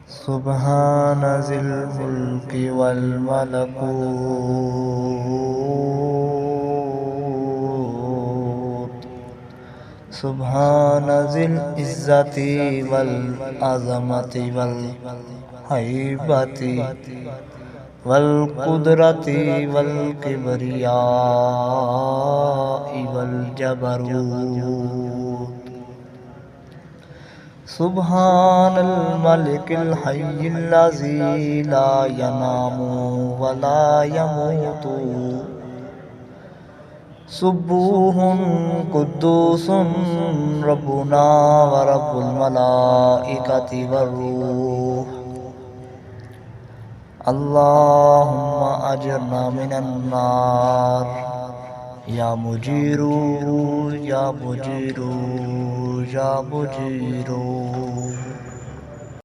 سبحان ذي الملك والملكوت سبحان ذي العزة والعظمة والهيبة والقدرة والكبرياء والجبروت سبحان الملك الحي الذي لا ينام ولا يموت سبوح قدوس ربنا ورب الملائكة والروح اللهم أجرنا من النار یا مجیرو یا مجیرو یا مجیرو